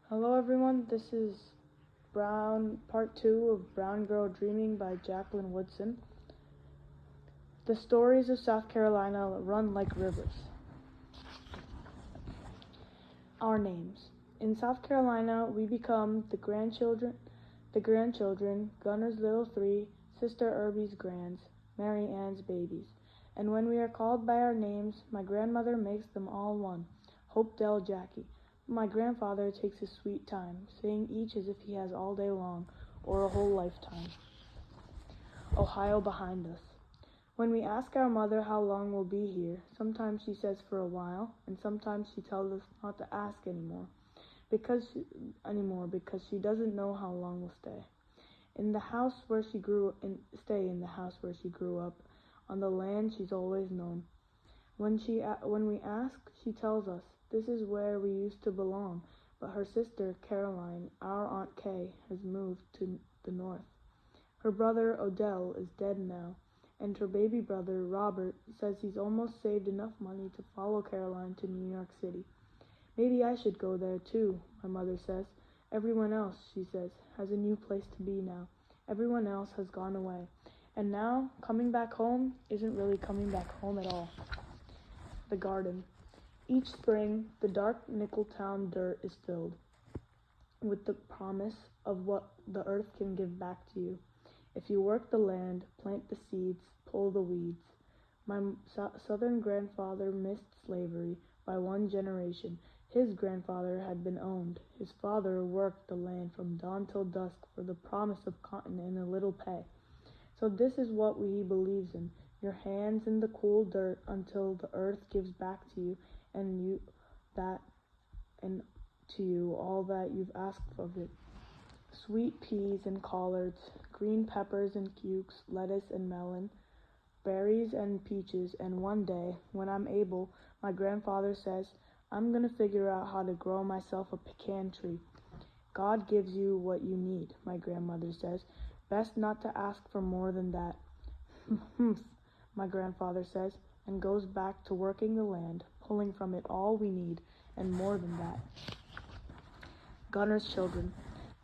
Hello everyone, this is Part 2 of Brown Girl Dreaming by Jacqueline Woodson. The stories of South Carolina run like rivers. Our names. In South Carolina, we become the grandchildren, Gunner's little three, Sister Irby's grands, Mary Ann's babies. And when we are called by our names, my grandmother makes them all one, Hopedale Jackie. My grandfather takes his sweet time, saying each as if he has all day long, or a whole lifetime. Ohio behind us. When we ask our mother how long we'll be here, sometimes she says for a while, and sometimes she tells us not to ask anymore because she doesn't know how long we'll stay. In the house where she grew up, on the land she's always known. When we ask, she tells us, this is where we used to belong, but her sister, Caroline, our Aunt Kay, has moved to the north. Her brother, Odell, is dead now, and her baby brother, Robert, says he's almost saved enough money to follow Caroline to New York City. Maybe I should go there too, my mother says. Everyone else, she says, has a new place to be now. Everyone else has gone away. And now, coming back home isn't really coming back home at all. The garden. Each spring, the dark Nickeltown dirt is filled with the promise of what the earth can give back to you. If you work the land, plant the seeds, pull the weeds. My southern grandfather missed slavery by one generation. His grandfather had been owned. His father worked the land from dawn till dusk for the promise of cotton and a little pay. So this is what he believes in. Your hands in the cool dirt until the earth gives back to you and to you all that you've asked of it. Sweet peas and collards, green peppers and cukes, lettuce and melon, berries and peaches, and one day, when I'm able, my grandfather says, I'm gonna figure out how to grow myself a pecan tree. God gives you what you need, my grandmother says. Best not to ask for more than that. Humph, my grandfather says, and goes back to working the land, pulling from it all we need, and more than that. Gunner's children.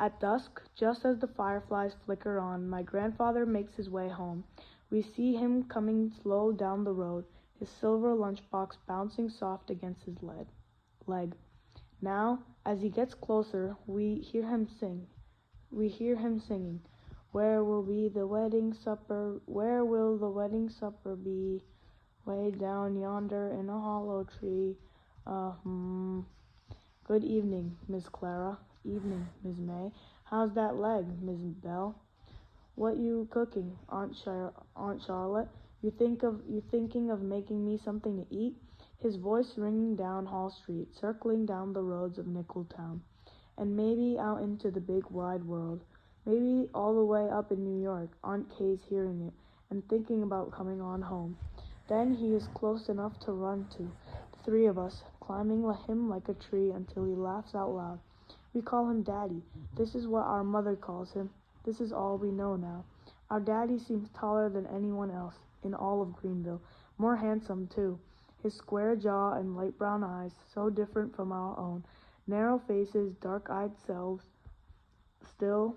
At dusk, just as the fireflies flicker on, my grandfather makes his way home. We see him coming slow down the road, his silver lunchbox bouncing soft against his leg. Now, as he gets closer, we hear him singing. Where will the wedding supper be? Way down yonder in a hollow tree. Good evening, Miss Clara. Evening, Miss May. How's that leg, Miss Bell? What you cooking, Aunt Charlotte? You thinking of making me something to eat? His voice ringing down Hall Street, circling down the roads of Nickeltown, and maybe out into the big wide world. Maybe all the way up in New York. Aunt Kay's hearing it and thinking about coming on home. Then he is close enough to run to, the three of us, climbing him like a tree until he laughs out loud. We call him Daddy. This is what our mother calls him. This is all we know now. Our daddy seems taller than anyone else in all of Greenville. More handsome, too. His square jaw and light brown eyes, so different from our own. Narrow faces, dark-eyed selves. Still,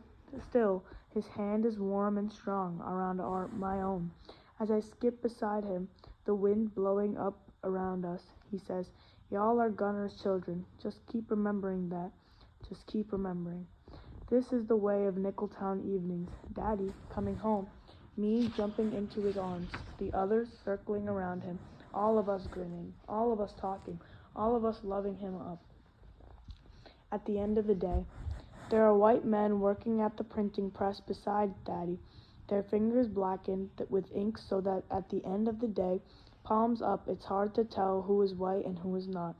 his hand is warm and strong around my own. As I skip beside him, the wind blowing up around us, he says, y'all are Gunner's children. Just keep remembering that. Just keep remembering. This is the way of Nickeltown evenings. Daddy coming home, me jumping into his arms, the others circling around him, all of us grinning, all of us talking, all of us loving him up. At the end of the day, there are white men working at the printing press beside Daddy, their fingers blackened with ink so that at the end of the day, palms up, it's hard to tell who is white and who is not.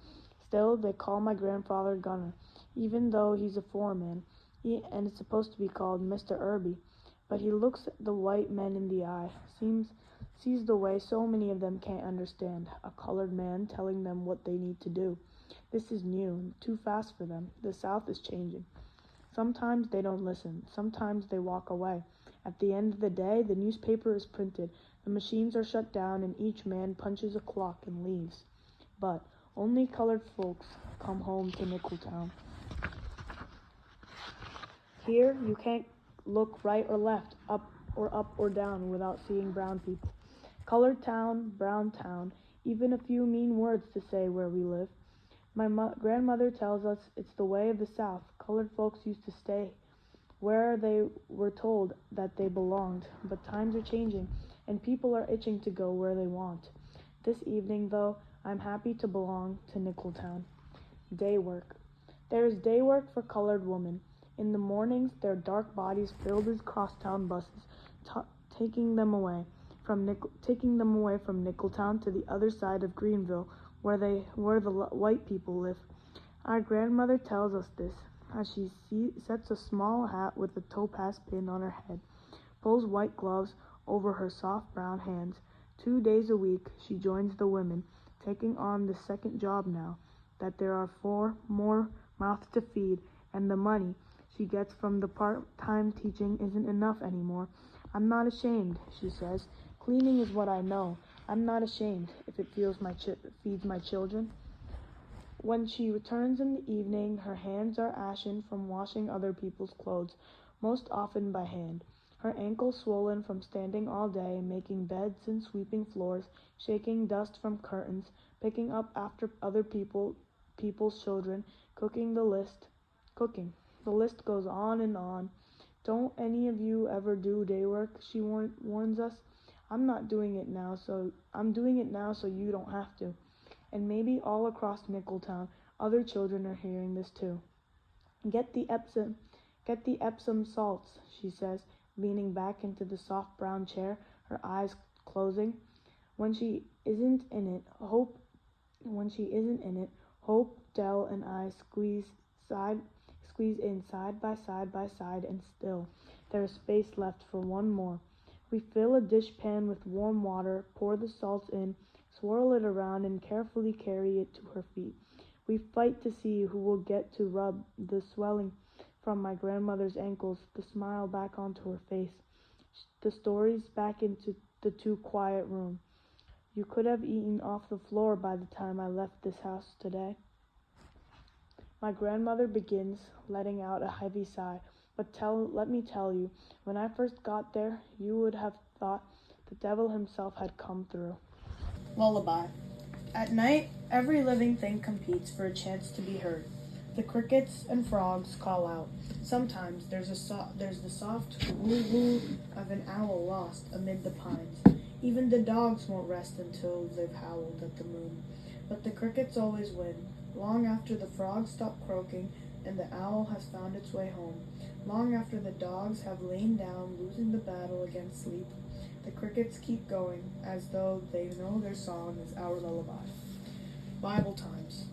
Still, they call my grandfather Gunner, even though he's a foreman, and it's supposed to be called Mr. Irby. But he looks the white men in the eye, sees the way so many of them can't understand, a colored man telling them what they need to do. This is new, too fast for them. The South is changing. Sometimes they don't listen. Sometimes they walk away. At the end of the day, the newspaper is printed, the machines are shut down, and each man punches a clock and leaves. But only colored folks come home to Nickeltown. Here, you can't look right or left, up or down without seeing brown people. Colored town, brown town, even a few mean words to say where we live. My grandmother tells us it's the way of the South. Colored folks used to stay where they were told that they belonged, but times are changing, and people are itching to go where they want. This evening, though, I'm happy to belong to Nickeltown. Day work. There is day work for colored women. In the mornings, their dark bodies filled as crosstown buses, taking them away from Nickeltown to the other side of Greenville, where the white people live. Our grandmother tells us this as she sets a small hat with a topaz pin on her head, pulls white gloves over her soft brown hands. 2 days a week, she joins the women, taking on the second job now that there are 4 more mouths to feed, and the money she gets from the part-time teaching isn't enough anymore. I'm not ashamed, she says. Cleaning is what I know. I'm not ashamed if it feeds my children. When she returns in the evening, her hands are ashen from washing other people's clothes, most often by hand. Her ankles swollen from standing all day, making beds and sweeping floors, shaking dust from curtains, picking up after other people's children, cooking. The list goes on and on. Don't any of you ever do day work, she warns us. I'm doing it now so you don't have to. And maybe all across Nickeltown, other children are hearing this too. Get the Epsom salts, she says, leaning back into the soft brown chair, her eyes closing. When she isn't in it, Hope, Dell, and I squeeze in side by side, and still there is space left for one more. We fill a dishpan with warm water, pour the salts in, swirl it around, and carefully carry it to her feet. We fight to see who will get to rub the swelling from my grandmother's ankles, the smile back onto her face, the stories back into the too quiet room. You could have eaten off the floor by the time I left this house today. My grandmother begins, letting out a heavy sigh. But let me tell you, when I first got there, you would have thought the devil himself had come through. Lullaby. At night, every living thing competes for a chance to be heard. The crickets and frogs call out. Sometimes there's the soft woo-woo of an owl lost amid the pines. Even the dogs won't rest until they've howled at the moon. But the crickets always win, long after the frogs stop croaking and the owl has found its way home, long after the dogs have lain down, losing the battle against sleep. The crickets keep going, as though they know their song is our lullaby. Bible times.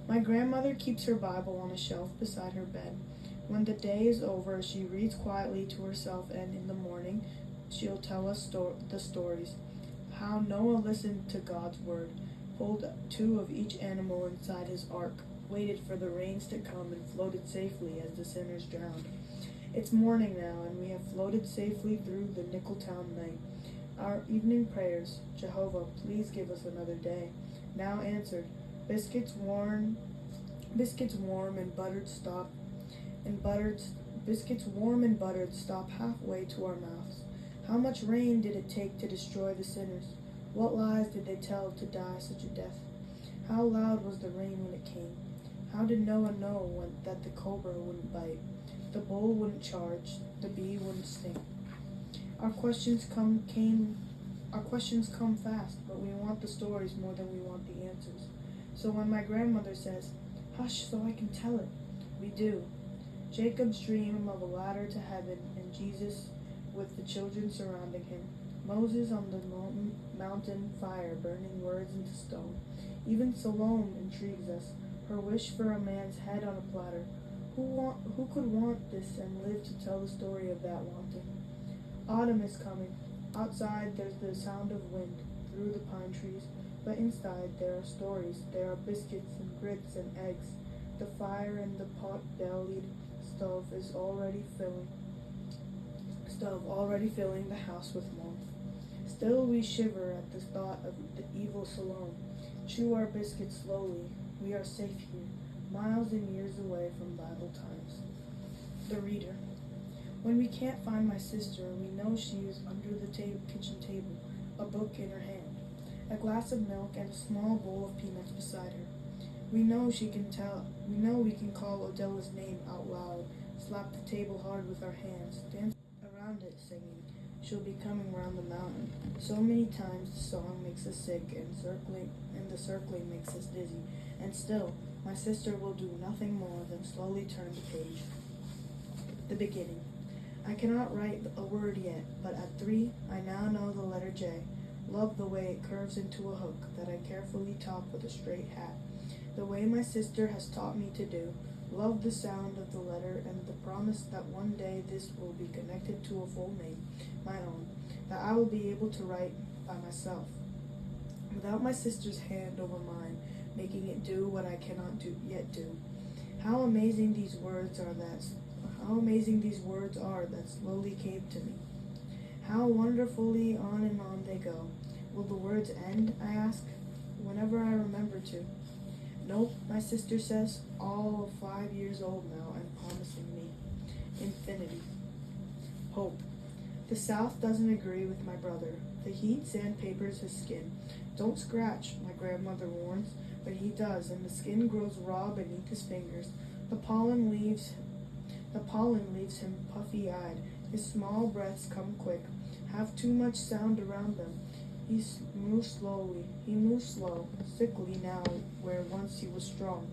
My grandmother keeps her Bible on a shelf beside her bed. When the day is over, she reads quietly to herself, and in the morning, she'll tell us the stories. How Noah listened to God's word, pulled 2 of each animal inside his ark, waited for the rains to come, and floated safely as the sinners drowned. It's morning now, and we have floated safely through the Nickeltown night. Our evening prayers, Jehovah, please give us another day, now answered. Biscuits warm and buttered stop halfway to our mouths. How much rain did it take to destroy the sinners? What lies did they tell to die such a death? How loud was the rain when it came? How did Noah know that the cobra wouldn't bite, the bull wouldn't charge, the bee wouldn't sting? Our questions come fast, but we want the stories more than we want the answers. So when my grandmother says, "Hush so I can tell it," we do. Jacob's dream of a ladder to heaven, and Jesus with the children surrounding him. Moses on the mountain fire, burning words into stone. Even Salome intrigues us, her wish for a man's head on a platter. Who could want this and live to tell the story of that wanting? Autumn is coming. Outside there's the sound of wind through the pine trees, but inside there are stories. There are biscuits and grits and eggs. The fire in the pot-bellied stove already filling the house with warmth. Still we shiver at the thought of the evil Salome. Chew our biscuits slowly. We are safe here, miles and years away from Bible times. The Reader. When we can't find my sister, we know she is under the kitchen table, a book in her hand, a glass of milk, and a small bowl of peanuts beside her. We know we can call Odella's name out loud, slap the table hard with our hands, dance around it singing, "She'll be coming round the mountain." So many times the song makes us sick and the circling makes us dizzy, and still my sister will do nothing more than slowly turn the page. The beginning. I cannot write a word yet, but at 3 I now know the letter J. Love the way it curves into a hook that I carefully top with a straight hat, the way my sister has taught me to do. Love the sound of the letter and the promise that one day this will be connected to a full name, my own, that I will be able to write by myself, without my sister's hand over mine, making it do what I cannot yet do. How amazing these words are that slowly came to me. How wonderfully on and on they go. Will the words end, I ask, whenever I remember to? Nope, my sister says, all of 5 years old now and promising me. Infinity. Hope. The South doesn't agree with my brother. The heat sandpapers his skin. Don't scratch, my grandmother warns, but he does, and the skin grows raw beneath his fingers. The pollen leaves him puffy-eyed. His small breaths come quick, have too much sound around them. He moves slow, sickly now where once he was strong.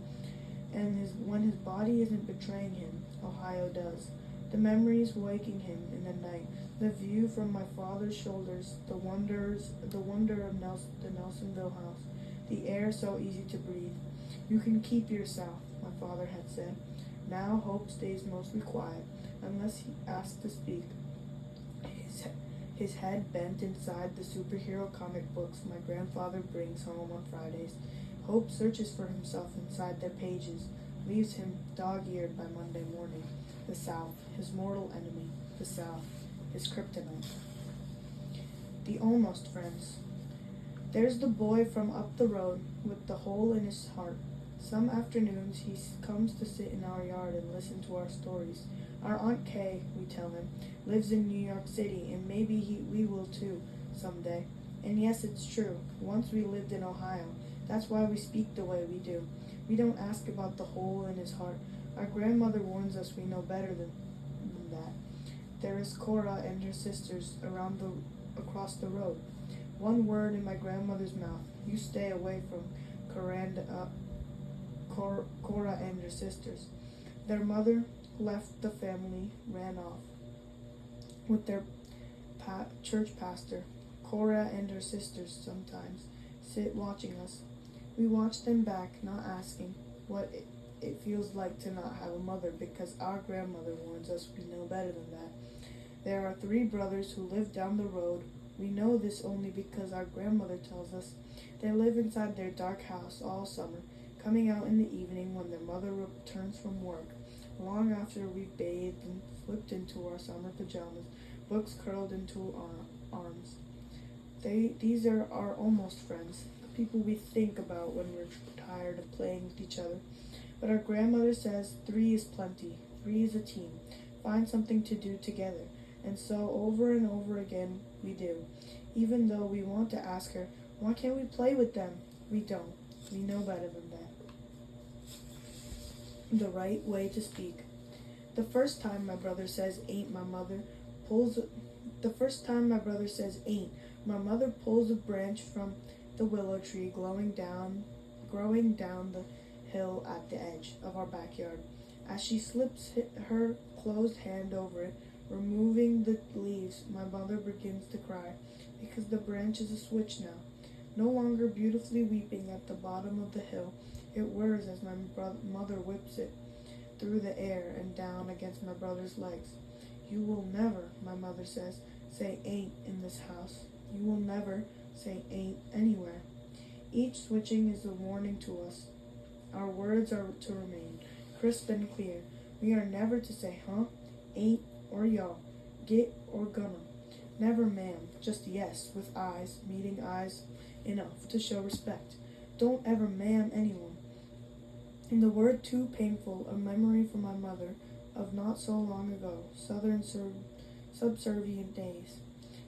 And when his body isn't betraying him, Ohio does. The memories waking him in the night, the view from my father's shoulders, the wonder of the Nelsonville house, the air so easy to breathe. You can keep your South, my father had said. Now Hope stays mostly quiet, unless he asks to speak. His head bent inside the superhero comic books my grandfather brings home on Fridays. Hope searches for himself inside their pages, leaves him dog-eared by Monday morning. The South, his mortal enemy. The South, his kryptonite. The almost friends. There's the boy from up the road with the hole in his heart. Some afternoons he comes to sit in our yard and listen to our stories. Our Aunt Kay, we tell him, lives in New York City, and maybe we will too, someday. And yes, it's true. Once we lived in Ohio. That's why we speak the way we do. We don't ask about the hole in his heart. Our grandmother warns us we know better than that. There is Cora and her sisters across the road. One word in my grandmother's mouth. You stay away from Cora and her sisters. Their mother left the family, ran off with their church pastor. Cora and her sisters sometimes sit watching us. We watch them back, not asking what it feels like to not have a mother, because our grandmother warns us we know better than that. There are 3 brothers who live down the road. We know this only because our grandmother tells us. They live inside their dark house all summer, coming out in the evening when their mother returns from work, long after we've bathed and slipped into our summer pajamas, books curled into our arms. These are our almost friends, the people we think about when we're tired of playing with each other. But our grandmother says 3 is plenty, 3 is a team. Find something to do together. And so over and over again we do. Even though we want to ask her, why can't we play with them? We don't. We know better than that. The right way to speak. The first time my brother says ain't, my mother pulls a branch from the willow tree growing down the hill at the edge of our backyard. As she slips her closed hand over it, removing the leaves, my mother begins to cry, because the branch is a switch now. No longer beautifully weeping at the bottom of the hill, it whirs as my mother whips it through the air and down against my brother's legs. You will never, my mother says, say ain't in this house. You will never say ain't anywhere. Each switching is a warning to us. Our words are to remain crisp and clear. We are never to say huh, ain't, or y'all, get, or gonna. Never ma'am, just yes, with eyes, meeting eyes enough to show respect. Don't ever ma'am anyone. In the word too painful, a memory from my mother, of not so long ago, subservient days.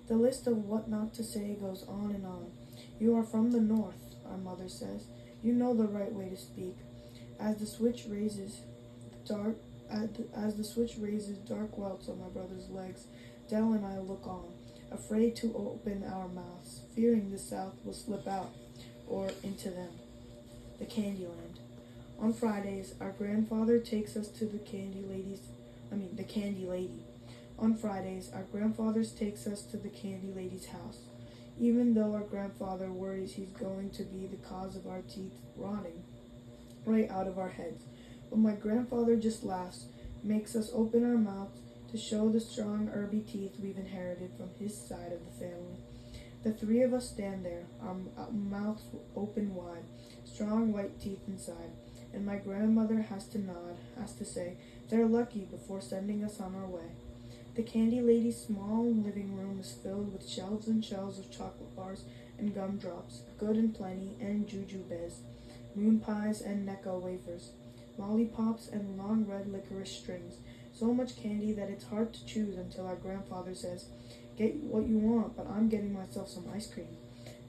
The list of what not to say goes on and on. You are from the north, our mother says. You know the right way to speak. As the switch raises dark as the switch raises dark welts on my brother's legs, Dell and I look on, afraid to open our mouths, fearing the South will slip out or into them. The Candyland. On Fridays, our grandfather takes us to the Candy Lady. On Fridays, our grandfather takes us to the Candy Lady's house, even though our grandfather worries he's going to be the cause of our teeth rotting right out of our heads. But my grandfather just laughs, makes us open our mouths to show the strong herby teeth we've inherited from his side of the family. The three of us stand there, our mouths open wide, strong white teeth inside, and my grandmother has to nod, has to say, they're lucky before sending us on our way. The Candy Lady's small living room is filled with shelves and shelves of chocolate bars and gumdrops, good and plenty, and jujubes, moon pies and Necco wafers, lollipops and long red licorice strings, so much candy that it's hard to choose until our grandfather says, get what you want, but I'm getting myself some ice cream.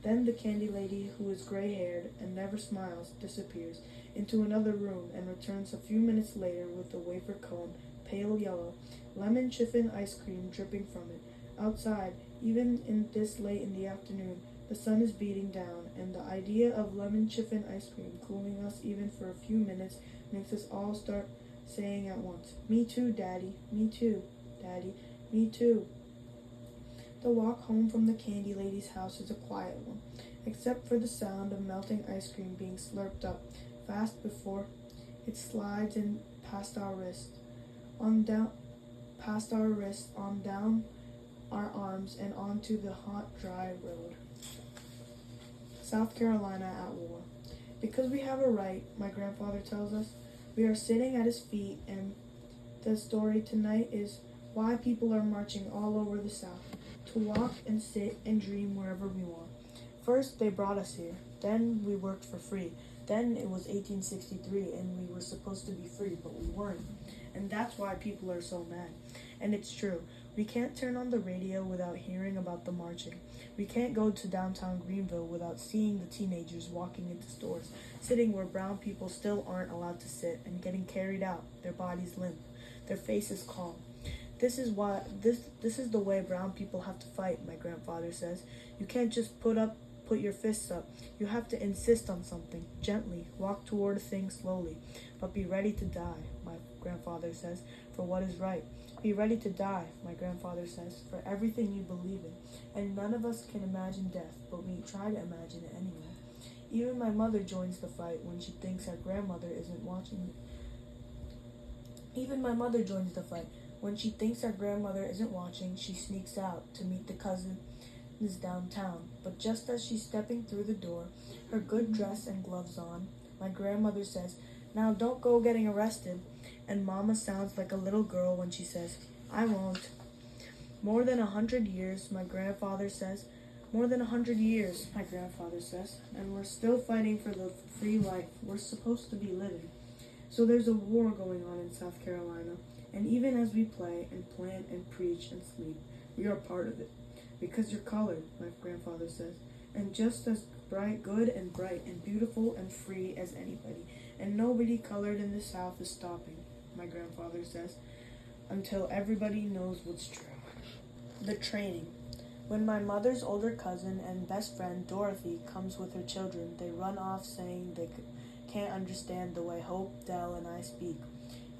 Then the Candy Lady, who is gray-haired and never smiles, disappears into another room and returns a few minutes later with a wafer cone, pale yellow, lemon chiffon ice cream dripping from it. Outside, even in this late in the afternoon, the sun is beating down, and the idea of lemon chiffon ice cream cooling us even for a few minutes makes us all start saying at once, me too, Daddy, me too, Daddy, me too. The walk home from the Candy Lady's house is a quiet one, except for the sound of melting ice cream being slurped up fast before it slides in past our wrist, on down our arms and onto the hot, dry road. South Carolina at war. Because we have a right, my grandfather tells us, we are sitting at his feet, and the story tonight is why people are marching all over the South, to walk and sit and dream wherever we want. First, they brought us here. Then we worked for free. Then it was 1863, and we were supposed to be free, but we weren't. And that's why people are so mad. And it's true. We can't turn on the radio without hearing about the marching. We can't go to downtown Greenville without seeing the teenagers walking into stores, sitting where brown people still aren't allowed to sit, and getting carried out, their bodies limp, their faces calm. This is the way brown people have to fight, my grandfather says. You can't just put your fists up. You have to insist on something, gently, walk toward a thing slowly, but be ready to die, my grandfather says, for what is right. Be ready to die, my grandfather says, for everything you believe in. And none of us can imagine death, but we try to imagine it anyway. Even my mother joins the fight when she thinks our grandmother isn't watching. Even my mother joins the fight. When she thinks our grandmother isn't watching, she sneaks out to meet the cousins downtown. But just as she's stepping through the door, her good dress and gloves on, my grandmother says, now don't go getting arrested. And Mama sounds like a little girl when she says, I won't. More than 100 years, my grandfather says. More than 100 years, my grandfather says. And we're still fighting for the free life we're supposed to be living. So there's a war going on in South Carolina. And even as we play and plant and preach and sleep, we are part of it. Because you're colored, my grandfather says. And just as good and beautiful and free as anybody. And nobody colored in the South is stopping, my grandfather says, until everybody knows what's true. The training. When my mother's older cousin and best friend, Dorothy, comes with her children, they run off saying they can't understand the way Hope, Dell, and I speak.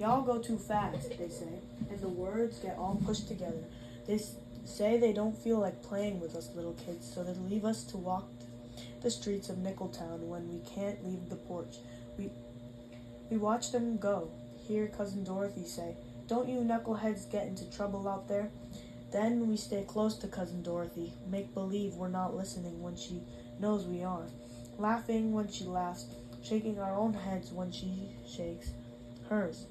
Y'all go too fast, they say, and the words get all pushed together. They say they don't feel like playing with us little kids, so they leave us to walk the streets of Nickeltown when we can't leave the porch. We watch them go, hear Cousin Dorothy say, don't you knuckleheads get into trouble out there? Then we stay close to Cousin Dorothy, make believe we're not listening when she knows we are, laughing when she laughs, shaking our own heads when she shakes hers.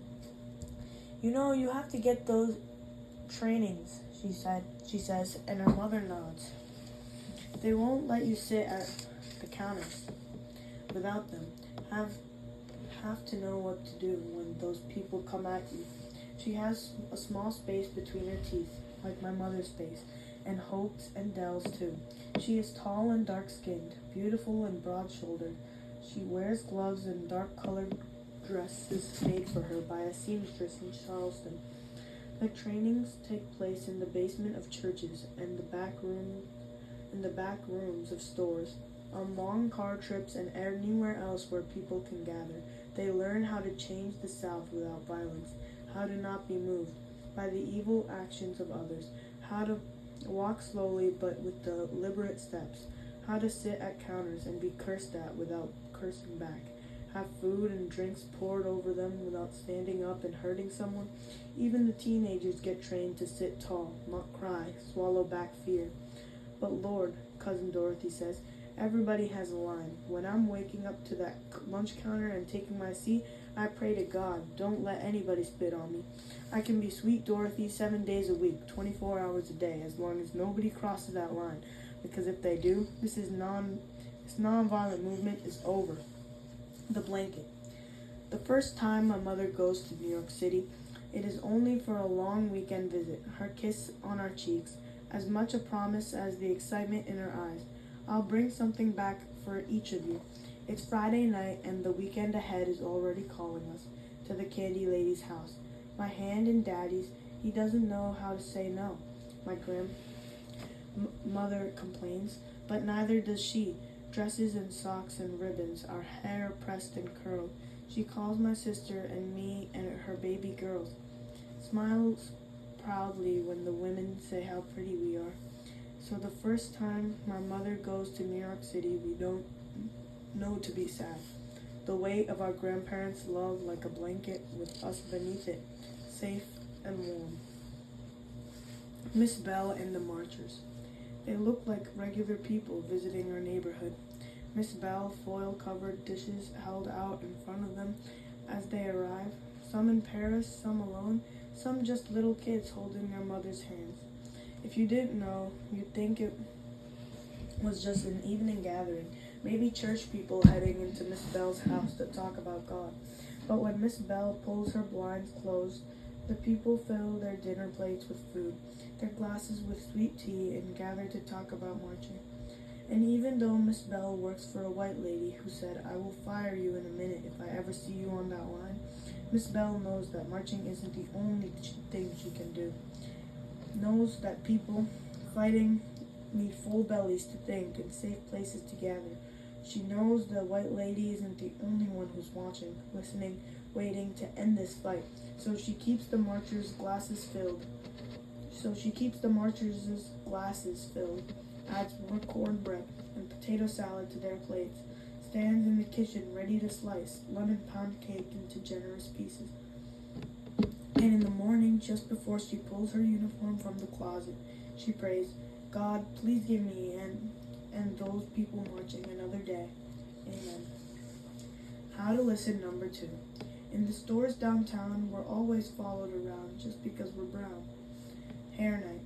You know, you have to get those trainings, she says, and her mother nods. They won't let you sit at the counters without them. Have to know what to do when those people come at you. She has a small space between her teeth, like my mother's face, and Hope's and Dell's too. She is tall and dark-skinned, beautiful and broad-shouldered. She wears gloves and dark-colored dresses made for her by a seamstress in Charleston. The trainings take place in the basement of churches and in the back rooms of stores, on long car trips and anywhere else where people can gather. They learn how to change the South without violence, how to not be moved by the evil actions of others, how to walk slowly but with deliberate steps, how to sit at counters and be cursed at without cursing back, have food and drinks poured over them without standing up and hurting someone. Even the teenagers get trained to sit tall, not cry, swallow back fear. But Lord, Cousin Dorothy says, everybody has a line. When I'm waking up to that lunch counter and taking my seat, I pray to God, don't let anybody spit on me. I can be sweet Dorothy 7 days a week, 24 hours a day, as long as nobody crosses that line. Because if they do, this nonviolent movement is over. The blanket. The first time my mother goes to New York City, it is only for a long weekend visit. Her kiss on our cheeks, as much a promise as the excitement in her eyes. I'll bring something back for each of you. It's Friday night, and the weekend ahead is already calling us to the Candy Lady's house. My hand in Daddy's. He doesn't know how to say no. My grandmother complains, but neither does she. Dresses and socks and ribbons, our hair pressed and curled. She calls my sister and me and her baby girls. Smiles proudly when the women say how pretty we are. So the first time my mother goes to New York City, we don't know to be sad. The weight of our grandparents' love like a blanket with us beneath it, safe and warm. Miss Bell and the Marchers. They look like regular people visiting our neighborhood. Miss Bell, foil-covered dishes held out in front of them as they arrive, some in Paris, some alone, some just little kids holding their mother's hands. If you didn't know, you'd think it was just an evening gathering, maybe church people heading into Miss Bell's house to talk about God. But when Miss Bell pulls her blinds closed, the people fill their dinner plates with food, their glasses with sweet tea, and gather to talk about marching. And even though Miss Bell works for a white lady who said, I will fire you in a minute if I ever see you on that line, Miss Bell knows that marching isn't the only thing she can do. Knows that people fighting need full bellies to think and safe places to gather. She knows the white lady isn't the only one who's watching, listening, waiting to end this fight. So she keeps the marchers' glasses filled. Adds more cornbread and potato salad to their plates. Stands in the kitchen ready to slice lemon pound cake into generous pieces. And in the morning, just before she pulls her uniform from the closet, she prays, God, please give me and those people marching another day. Amen. How to listen number 2. In the stores downtown, we're always followed around just because we're brown. Hair night.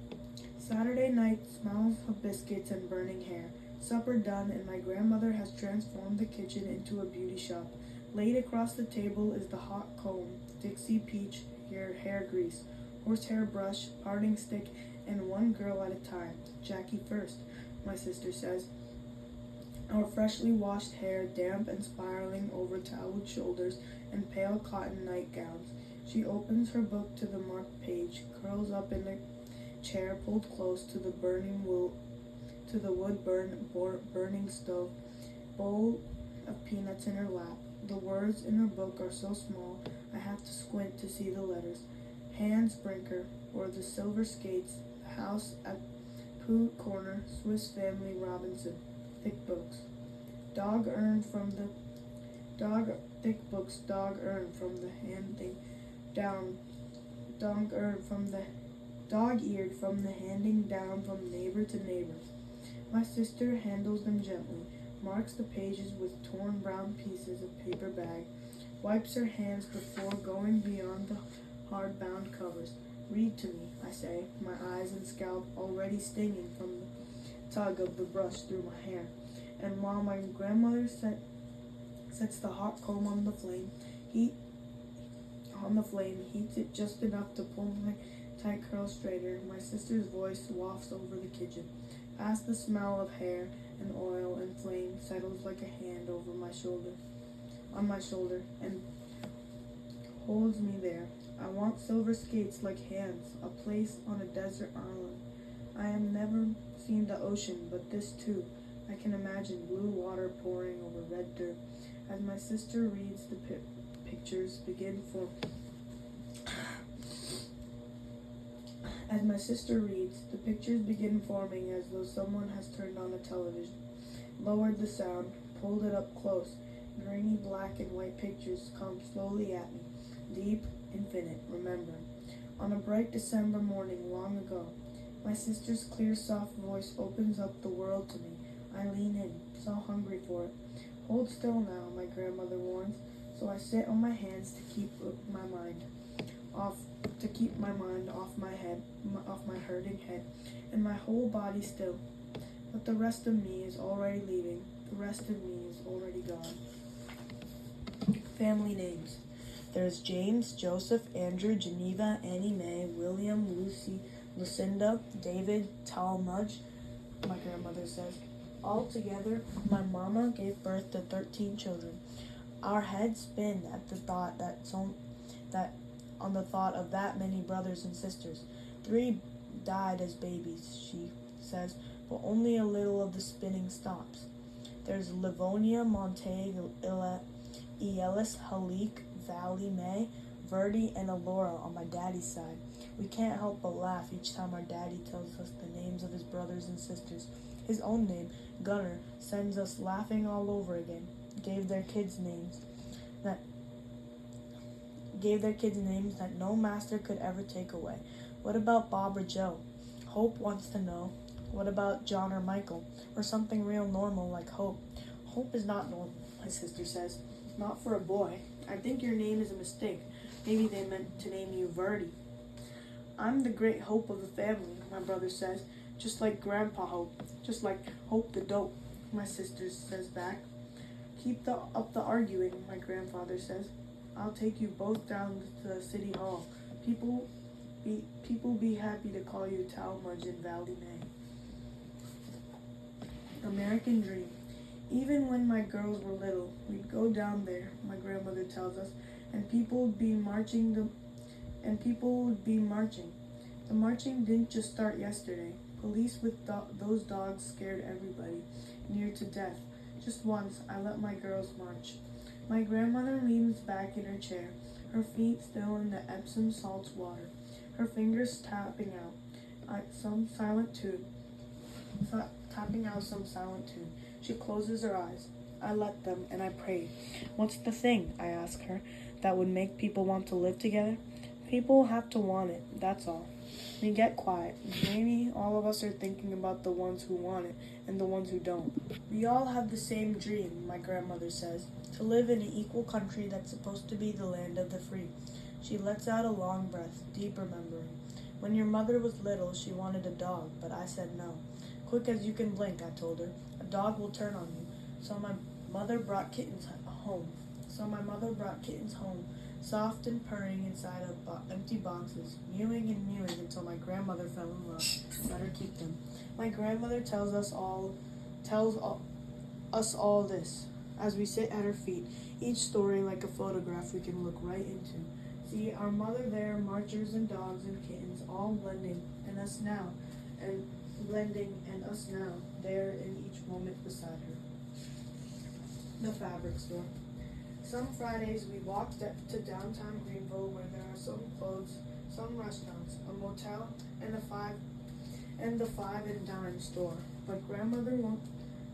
Saturday night smells of biscuits and burning hair. Supper done, and my grandmother has transformed the kitchen into a beauty shop. Laid across the table is the hot comb, Dixie peach hair grease, horsehair brush, parting stick, and one girl at a time. Jackie first, my sister says. Our freshly washed hair damp and spiraling over toweled shoulders and pale cotton nightgowns. She opens her book to the marked page, curls up in the chair pulled close to the burning stove, bowl of peanuts in her lap. The words in her book are so small I have to squint to see the letters. Hans Brinker, or The Silver Skates, The House at Pooh Corner, Swiss Family Robinson. Thick books. Dog earned from the handing down. Dog-eared from the handing down from neighbor to neighbor. My sister handles them gently, marks the pages with torn brown pieces of paper bag, wipes her hands before going beyond the hard-bound covers. Read to me, I say, my eyes and scalp already stinging from the tug of the brush through my hair. And while my grandmother sets the hot comb on the flame, on the flame, heats it just enough to pull my tight curls straighter. My sister's voice wafts over the kitchen. As the smell of hair and oil and flame settles like a hand over on my shoulder, and holds me there. I want silver skates like hands, a place on a desert island. I have never seen the ocean, but this too. I can imagine blue water pouring over red dirt. As my sister reads, the pictures begin for. As my sister reads, the pictures begin forming as though someone has turned on a television, lowered the sound, pulled it up close. Grainy black and white pictures come slowly at me, deep, infinite, remembering. On a bright December morning long ago, my sister's clear, soft voice opens up the world to me. I lean in, so hungry for it. Hold still now, my grandmother warns, so I sit on my hands to keep my mind off my hurting head, and my whole body still. But the rest of me is already leaving. The rest of me is already gone. Family names. There's James, Joseph, Andrew, Geneva, Annie Mae, William, Lucy, Lucinda, David, Talmadge, my grandmother says. Altogether, my mama gave birth to 13 children. Our heads spin at the thought on the thought of that many brothers and sisters. 3 died as babies, she says, but only a little of the spinning stops. There's Livonia, Montague, Ellis, Halik, Valley, May, Verdi, and Alora on my daddy's side. We can't help but laugh each time our daddy tells us the names of his brothers and sisters. His own name, Gunnar, sends us laughing all over again. Gave their kids names that no master could ever take away. What about Bob or Joe? Hope wants to know. What about John or Michael? Or something real normal like Hope? Hope is not normal, my sister says. Not for a boy. I think your name is a mistake. Maybe they meant to name you Verdi. I'm the great hope of the family, my brother says. Just like Grandpa Hope. Just like Hope the Dope, my sister says back. Keep up the arguing, my grandfather says. I'll take you both down to the city hall. People be happy to call you Talmadge and Valley May. American Dream. Even when my girls were little, we'd go down there, my grandmother tells us, and people would be marching. The marching didn't just start yesterday. Police with those dogs scared everybody, near to death. Just once, I let my girls march. My grandmother leans back in her chair, her feet still in the Epsom salt water, her fingers tapping out some silent tune. She closes her eyes. I let them, and I pray. What's the thing, I ask her, that would make people want to live together? People have to want it, that's all. We get quiet. Maybe all of us are thinking about the ones who want it and the ones who don't. We all have the same dream, my grandmother says, to live in an equal country that's supposed to be the land of the free. She lets out a long breath, deep remembering. When your mother was little, she wanted a dog, but I said no. Quick as you can blink, I told her. A dog will turn on you. So my mother brought kittens home, soft and purring inside of empty boxes, mewing and mewing until my grandmother fell in love and let her keep them. My grandmother tells us all this as we sit at her feet, each story like a photograph we can look right into. See our mother there, marchers and dogs and kittens, all blending, and us now, there in each moment beside her. The fabric store. Some Fridays we walked to downtown Greenville where there are some clothes, some restaurants, a motel, and the five and dime store. But grandmother won't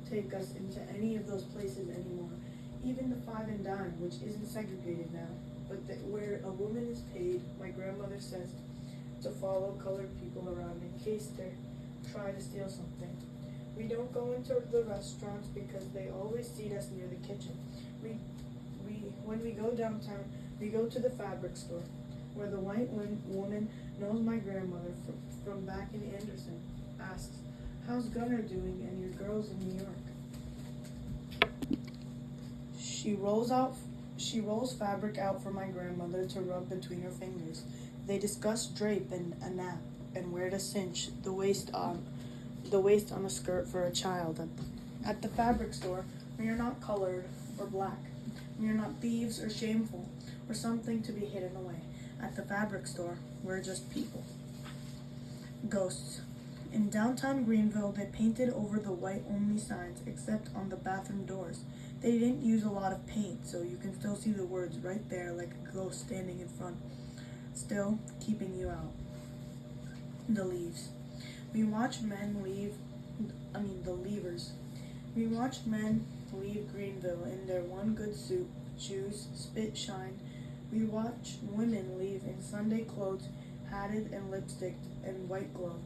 take us into any of those places anymore. Even the five and dime, which isn't segregated now, but where a woman is paid, my grandmother says, to follow colored people around in case they try to steal something. We don't go into the restaurants because they always seat us near the kitchen. When we go downtown, we go to the fabric store, where the white woman knows my grandmother from back in Anderson, asks, how's Gunnar doing and your girls in New York? She rolls out She rolls fabric out for my grandmother to rub between her fingers. They discuss drape and a nap and where to cinch the waist on a skirt for a child. At the fabric store, we are not colored or black. We are not thieves or shameful or something to be hidden away. At the fabric store, we're just people. Ghosts. In downtown Greenville, they painted over the white-only signs except on the bathroom doors. They didn't use a lot of paint, so you can still see the words right there like a ghost standing in front, still keeping you out. The leaves. We watch men leave, the leavers. We watched men leave Greenville in their one good suit, shoes, spit shine. We watch women leave in Sunday clothes, hatted and lipsticked and white glove.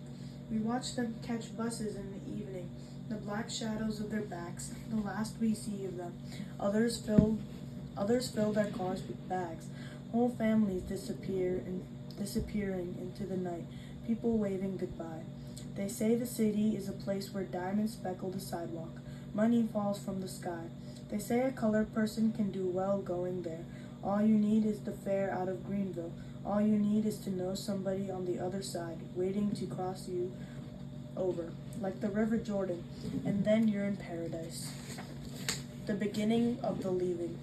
We watch them catch buses in the evening, the black shadows of their backs, the last we see of them. Others fill their cars with bags. Whole families disappearing into the night, people waving goodbye. They say the city is a place where diamonds speckle the sidewalk. Money falls from the sky. They say a colored person can do well going there. All you need is the fare out of Greenville. All you need is to know somebody on the other side, waiting to cross you over, like the River Jordan, and then you're in paradise. The beginning of the leaving.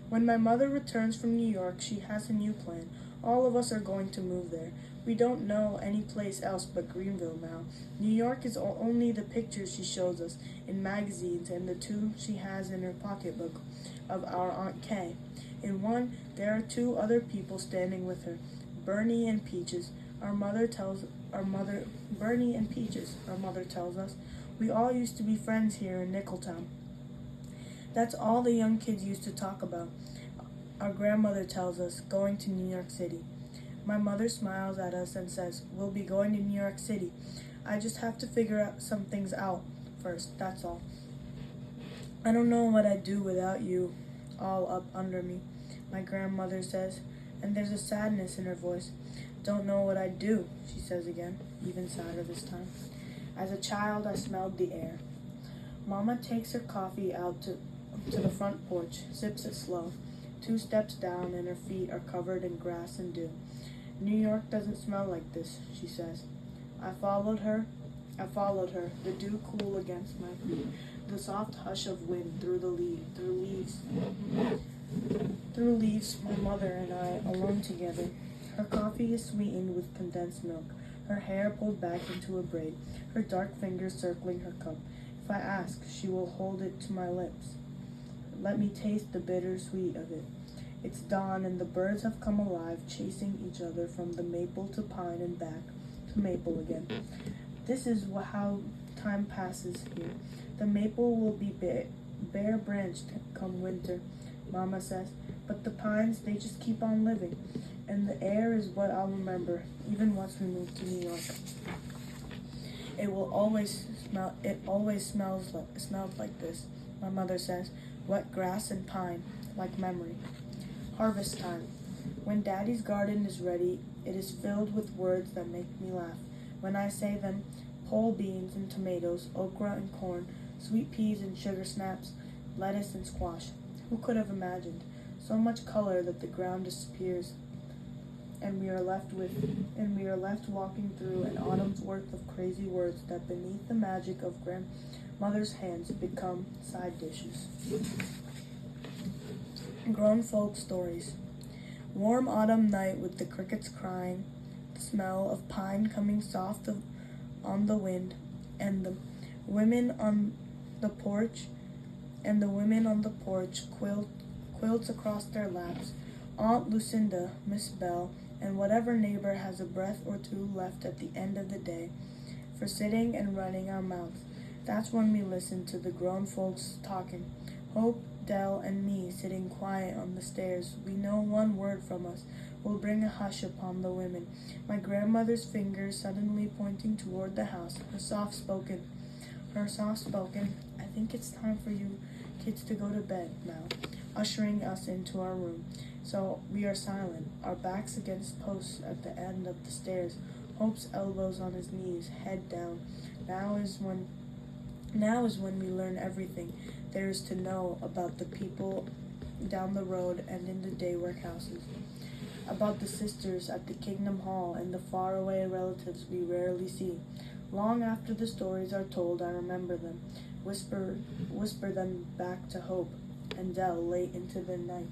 When my mother returns from New York, she has a new plan. All of us are going to move there. We don't know any place else but Greenville now. New York is only the pictures she shows us in magazines and the two she has in her pocketbook of our Aunt Kay. In one, there are two other people standing with her, Bernie and Peaches. Bernie and Peaches, our mother tells us. We all used to be friends here in Nickeltown. That's all the young kids used to talk about. Our grandmother tells us, going to New York City. My mother smiles at us and says, we'll be going to New York City. I just have to figure out some things out first, that's all. I don't know what I'd do without you all up under me, my grandmother says, and there's a sadness in her voice. Don't know what I'd do, she says again, even sadder this time. As a child, I smelled the air. Mama takes her coffee out to the front porch, sips it slow. 2 steps down and her feet are covered in grass and dew. New York doesn't smell like this, she says. I followed her, the dew cool against my feet, the soft hush of wind through leaves, my mother and I alone together. Her coffee is sweetened with condensed milk, her hair pulled back into a braid, her dark fingers circling her cup. If I ask, she will hold it to my lips. Let me taste the bitter sweet of it. It's dawn and the birds have come alive, chasing each other from the maple to pine and back to maple again. This is how time passes here. The maple will be bare branched come winter, Mama says, but the pines, they just keep on living. And the air is what I'll remember, even once we move to New York. It always smelled like this, my mother says, wet grass and pine, like memory. Harvest time. When Daddy's garden is ready, it is filled with words that make me laugh. When I say them, pole beans and tomatoes, okra and corn, sweet peas and sugar snaps, lettuce and squash. Who could have imagined? So much color that the ground disappears, and we are left walking through an autumn's worth of crazy words that beneath the magic of grandmother's hands become side dishes. Grown folk stories. Warm autumn night with the crickets crying, the smell of pine coming soft on the wind, and the women on the porch quilts across their laps. Aunt Lucinda, Miss Bell, and whatever neighbor has a breath or two left at the end of the day for sitting and running our mouths. That's when we listen to the grown folks talking. Hope, Dell, and me sitting quiet on the stairs. We know one word from us will bring a hush upon the women. My grandmother's fingers suddenly pointing toward the house, her soft-spoken, I think it's time for you kids to go to bed now, ushering us into our room. So we are silent, our backs against posts at the end of the stairs, Hope's elbows on his knees, head down. Now is when we learn everything there is to know about the people down the road and in the day workhouses. About the sisters at the Kingdom Hall and the faraway relatives we rarely see. Long after the stories are told, I remember them, whisper them back to Hope and Dell late into the night.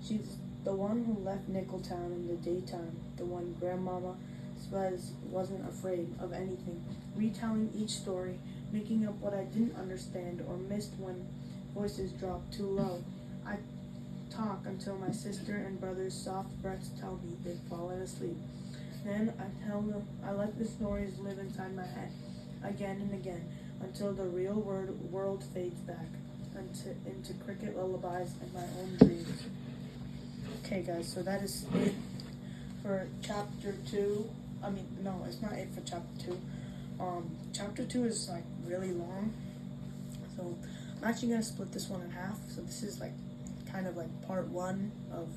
She's the one who left Nickeltown in the daytime, the one Grandmama says wasn't afraid of anything, retelling each story, making up what I didn't understand or missed when voices dropped too low. I talk until my sister and brother's soft breaths tell me they've fallen asleep. Then I tell them I let the stories live inside my head again and again until the real world fades back into cricket lullabies and my own dreams. Okay guys, so that is it for chapter 2. No, it's not it for chapter 2. Chapter 2 is like really long. So I'm actually gonna split this one in half. So this is like kind of like part 1 of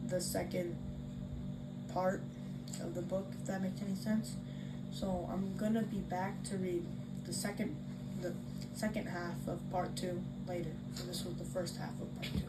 the second part of the book, if that makes any sense. So I'm gonna be back to read the second half of part 2 later. So this was the first half of part 2.